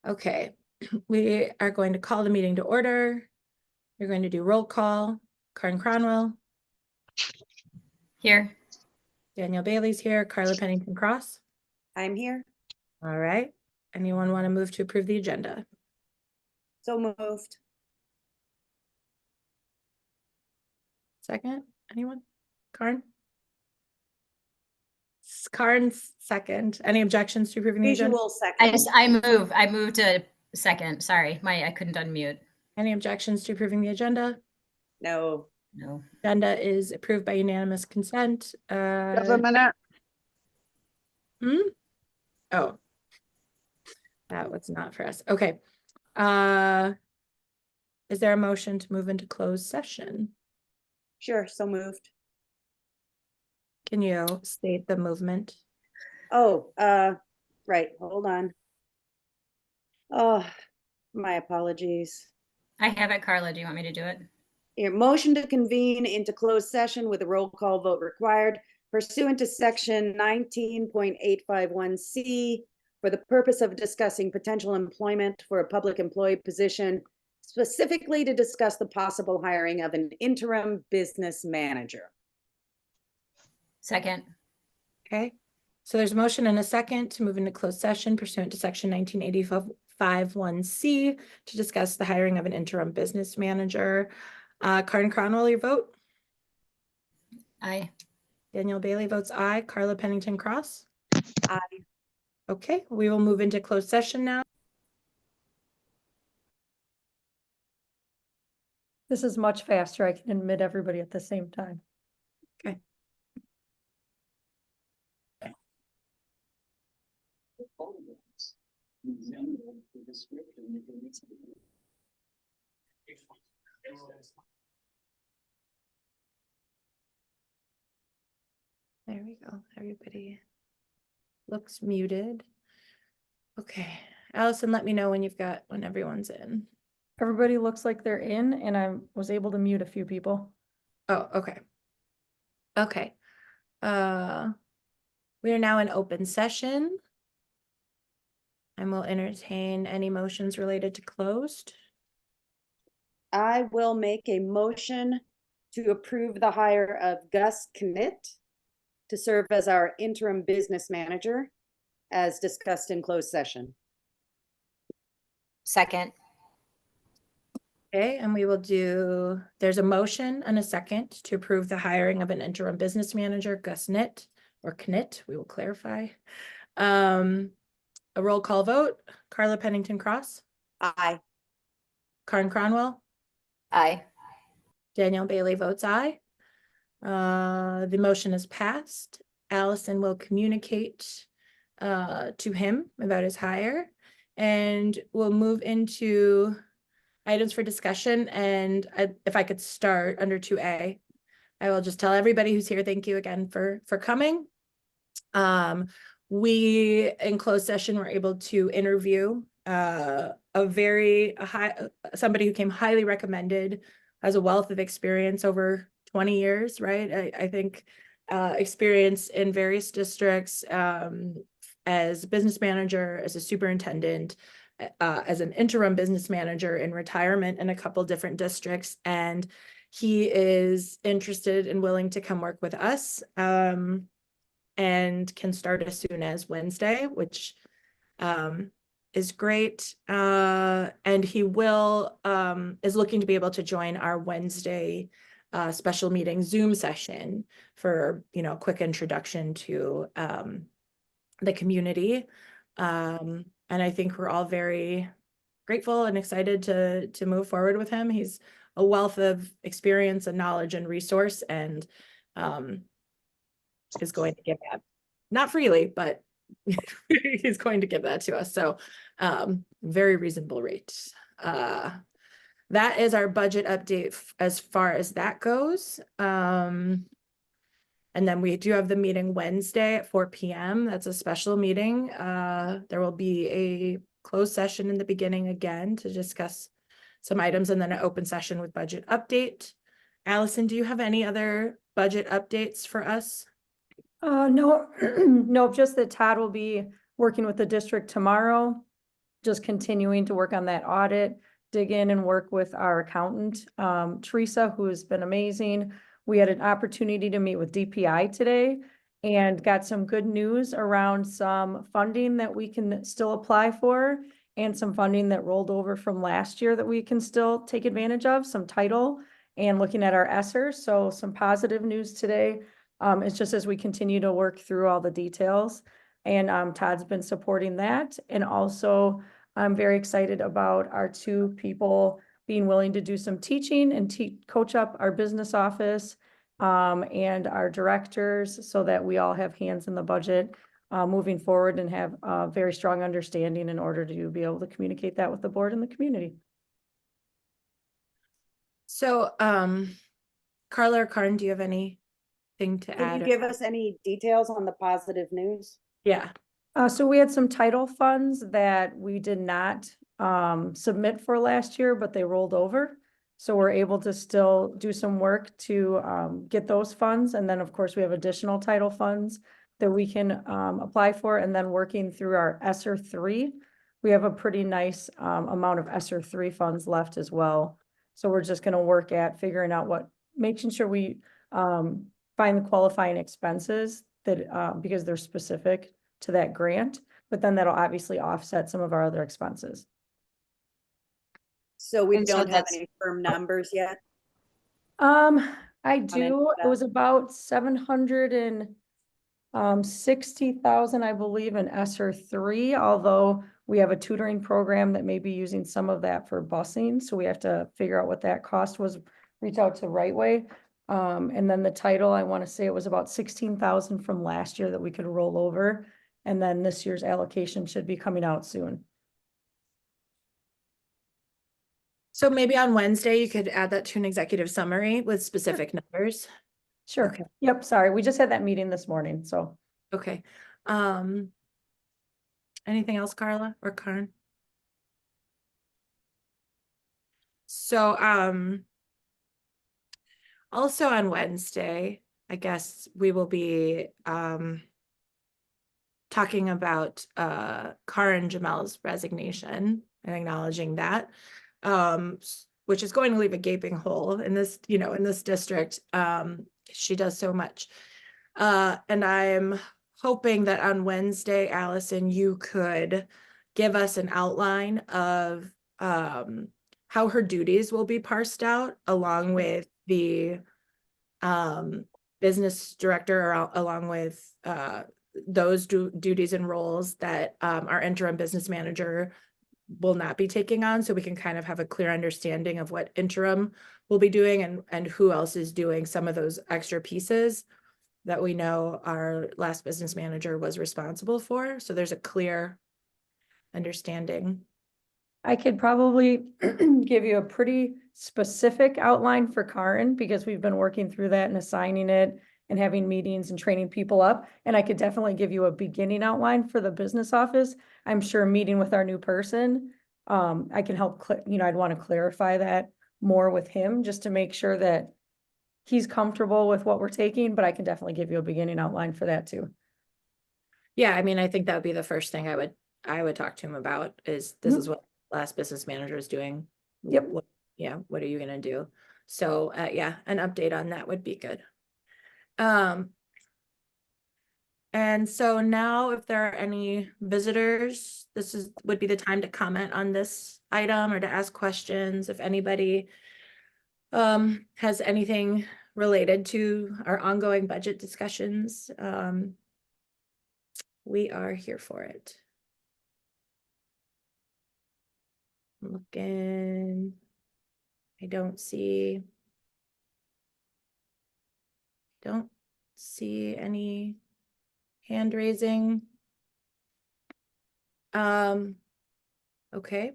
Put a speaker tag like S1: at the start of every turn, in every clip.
S1: Okay, we are going to call the meeting to order. We're going to do roll call. Karen Cronwell,
S2: Here.
S1: Daniel Bailey's here, Carla Pennington Cross.
S3: I'm here.
S1: All right. Anyone want to move to approve the agenda?
S3: So moved.
S1: Second, anyone? Karen? Karen's second. Any objections to approving the agenda?
S3: Visual second.
S2: I moved to second. Sorry, I couldn't unmute.
S1: Any objections to approving the agenda?
S3: No.
S2: No.
S1: Agenda is approved by unanimous consent.
S4: Just a minute.
S1: Oh, that was not for us. Okay. Is there a motion to move into closed session?
S3: Sure, so moved.
S1: Can you state the movement?
S3: Oh, right, hold on. Oh, my apologies.
S2: I have it, Carla. Do you want me to do it?
S3: Your motion to convene into closed session with a roll call vote required pursuant to section 19.851C for the purpose of discussing potential employment for a public employee position, specifically to discuss the possible hiring of an interim business manager.
S2: Second.
S1: Okay. So there's a motion and a second to move into closed session pursuant to section 1985(1)(c) to discuss the hiring of an interim business manager. Karen Cronwell, your vote?
S2: Aye.
S1: Daniel Bailey votes aye. Carla Pennington Cross?
S3: Aye.
S1: Okay, we will move into closed session now.
S5: This is much faster. I can admit everybody at the same time.
S1: Okay. There we go. Everybody looks muted. Okay. Allison, let me know when when everyone's in.
S5: Everybody looks like they're in, and I was able to mute a few people.
S1: Oh, okay. Okay. We are now in open session. And we'll entertain any motions related to closed.
S3: I will make a motion to approve the hire of Gus Knitt to serve as our interim business manager as discussed in closed session.
S2: Second.
S1: Okay, and we will there's a motion and a second to approve the hiring of an interim business manager, Gus Knitt, or Knitt, we will clarify. A roll call vote. Carla Pennington Cross?
S3: Aye.
S1: Karen Cronwell?
S2: Aye.
S1: Daniel Bailey votes aye. The motion is passed. Allison will communicate to him about his hire, and we'll move into items for discussion. And if I could start under 2A, I will just tell everybody who's here, thank you again for coming. We in closed session were able to interview somebody who came highly recommended, has a wealth of experience over 20 years, right? I think experience in various districts, as a business manager, as a superintendent, as an interim business manager in retirement in a couple different districts. And he is interested and willing to come work with us. And can start as soon as Wednesday, which is great. And he is looking to be able to join our Wednesday special meeting Zoom session for, a quick introduction to the community. And I think we're all very grateful and excited to move forward with him. He's a wealth of experience and knowledge and resource, and is going to give that, not freely, but he's going to give that to us. So very reasonable rate. That is our budget update as far as that goes. And then we do have the meeting Wednesday at 4 p.m. That's a special meeting. There will be a closed session in the beginning again to discuss some items, and then an open session with budget update. Allison, do you have any other budget updates for us?
S5: No, no, just that Todd will be working with the district tomorrow, just continuing to work on that audit, dig in and work with our accountant, Teresa, who has been amazing. We had an opportunity to meet with DPI today and got some good news around some funding that we can still apply for and some funding that rolled over from last year that we can still take advantage of, some title and looking at our ESSER. So some positive news today. It's just as we continue to work through all the details. And Todd's been supporting that. And also, I'm very excited about our two people being willing to do some teaching and coach up our business office and our directors so that we all have hands in the budget moving forward and have a very strong understanding in order to be able to communicate that with the board and the community.
S1: So, Carla or Karin, do you have anything to
S3: Can
S1: add?
S3: you give us any details on the positive news?
S1: Yeah.
S5: So we had some title funds that we did not submit for last year, but they rolled over. So we're able to still do some work to get those funds. And then, of course, we have additional title funds that we can apply for. And then working through our ESSER 3, we have a pretty nice amount of ESSER 3 funds left as well. So we're just going to work at figuring out making sure we find the qualifying expenses that because they're specific to that grant, but then that'll obviously offset some of our other expenses.
S3: So we
S2: And so
S3: don't have
S2: that's-
S3: any firm numbers yet?
S5: I do, it was about 760,000, I believe, in ESSER 3, although we have a tutoring program that may be using some of that for busing, so we have to figure out what that cost was, reach out to Right Way. And then the title, I want to say it was about 16,000 from last year that we could roll over. And then this year's allocation should be coming out soon.
S1: So maybe on Wednesday, you could add that to an executive summary with specific numbers.
S5: Sure.
S1: Okay.
S5: Yep, sorry, we just had that meeting this morning, so.
S1: Okay. Anything else, Carla or Karin? So, also on Wednesday, I guess we will be, talking about, Karin Jamel's resignation and acknowledging that, which is going to leave a gaping hole in this, in this district. She does so much. And I'm hoping that on Wednesday, Allison, you could give us an outline of how her duties will be parsed out along with the business director, or along with those duties and roles that our interim business manager will not be taking on, so we can kind of have a clear understanding of what interim will be doing and who else is doing some of those extra pieces that we know our last business manager was responsible for. So there's a clear understanding.
S5: I could probably give you a pretty specific outline for Karin because we've been working through that and assigning it and having meetings and training people up. And I could definitely give you a beginning outline for the business office. I'm sure meeting with our new person, I can help, I'd want to clarify that more with him just to make sure that he's comfortable with what we're taking, but I can definitely give you a beginning outline for that too.
S1: Yeah, I mean, I think that would be the first thing I would talk to him about is this is what last business manager is doing.
S5: Yep.
S1: What are you gonna do? So yeah, an update on that would be good. And so now if there are any visitors, would be the time to comment on this item or to ask questions. If anybody has anything related to our ongoing budget discussions, we are here for it. I'm looking, I don't see any hand raising. Okay.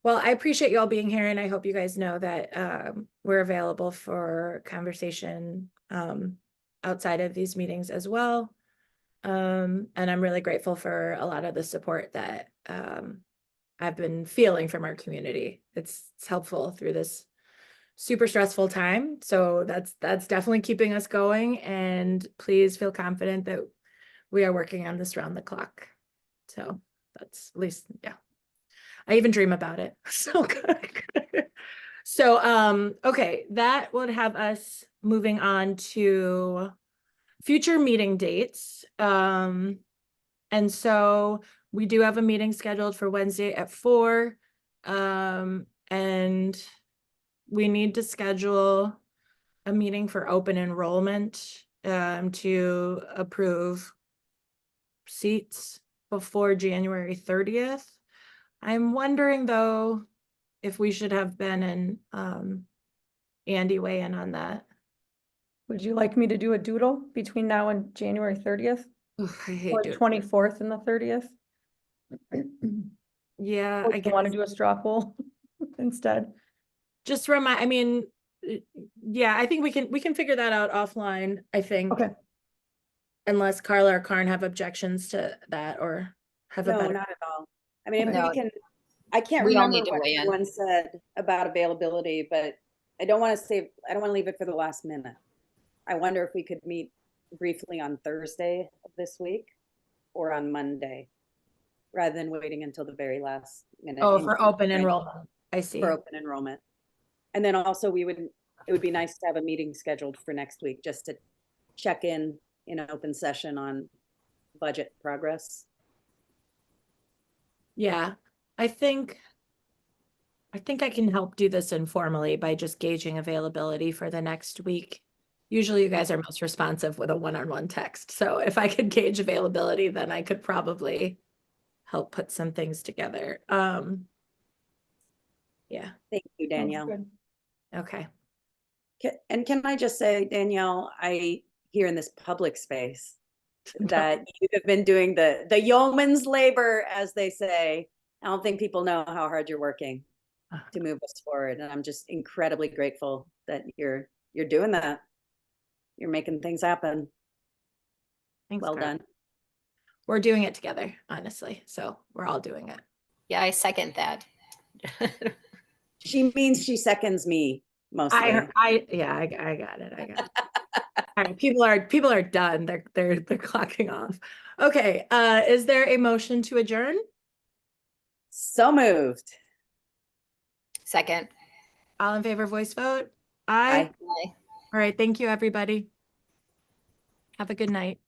S1: Well, I appreciate you all being here, and I hope you guys know that we're available for conversation outside of these meetings as well. And I'm really grateful for a lot of the support that I've been feeling from our community. It's helpful through this super stressful time. So that's definitely keeping us going. And please feel confident that we are working on this round the clock. So that's at least, yeah. I even dream about it. So good. So, okay, that would have us moving on to future meeting dates. And so we do have a meeting scheduled for Wednesday at 4. And we need to schedule a meeting for open enrollment, to approve seats before January 30th. I'm wondering though, if we should have Ben and Andy weigh in on that.
S5: Would you like me to do a doodle between now and January 30th?
S1: Ugh, I hate
S5: Or
S1: doing.
S5: 24th and the 30th?
S1: Yeah,
S5: Or
S1: I
S5: do you want to
S1: guess.
S5: do a straw poll instead?
S1: Just remind, I mean, yeah, I think we can figure that out offline, I think.
S5: Okay.
S1: Unless Carla or Karn have objections to that or have a
S3: No,
S1: better.
S3: not at all. I mean, if
S2: No.
S3: we can, I can't
S2: We all
S3: remember
S2: need to
S3: what
S2: weigh in.
S3: everyone said about availability, but I don't want to leave it for the last minute. I wonder if we could meet briefly on Thursday of this week or on Monday, rather than waiting until the very last minute.
S1: Oh,
S3: in
S1: for open
S3: January
S1: enrollment. I see.
S3: For open enrollment. And then also it would be nice to have a meeting scheduled for next week, just to check in open session on budget progress.
S1: Yeah, I think I can help do this informally by just gauging availability for the next week. Usually you guys are most responsive with a one-on-one text. So if I could gauge availability, then I could probably help put some things together. Yeah,
S3: Thank you,
S5: Sounds
S3: Danielle.
S5: good.
S1: okay.
S3: And can I just say, Danielle, I hear in this public space that you have been doing the yeoman's labor, as they say. I don't think people know how hard you're working to move us forward. And I'm just incredibly grateful that you're doing that. You're making things happen.
S1: Thanks,
S3: Well
S1: Carla.
S3: done.
S1: We're doing it together, honestly. So we're all doing it.
S2: Yeah, I second that.
S3: She means she seconds me mostly.
S1: Yeah, I got it. I got it. All right, people are done. They're clocking off. Okay, is there a motion to adjourn?
S3: So moved.
S2: Second.
S1: All in favor, voice vote? Aye.
S3: Aye.
S2: Aye.
S1: All right, thank you, everybody. Have a good night.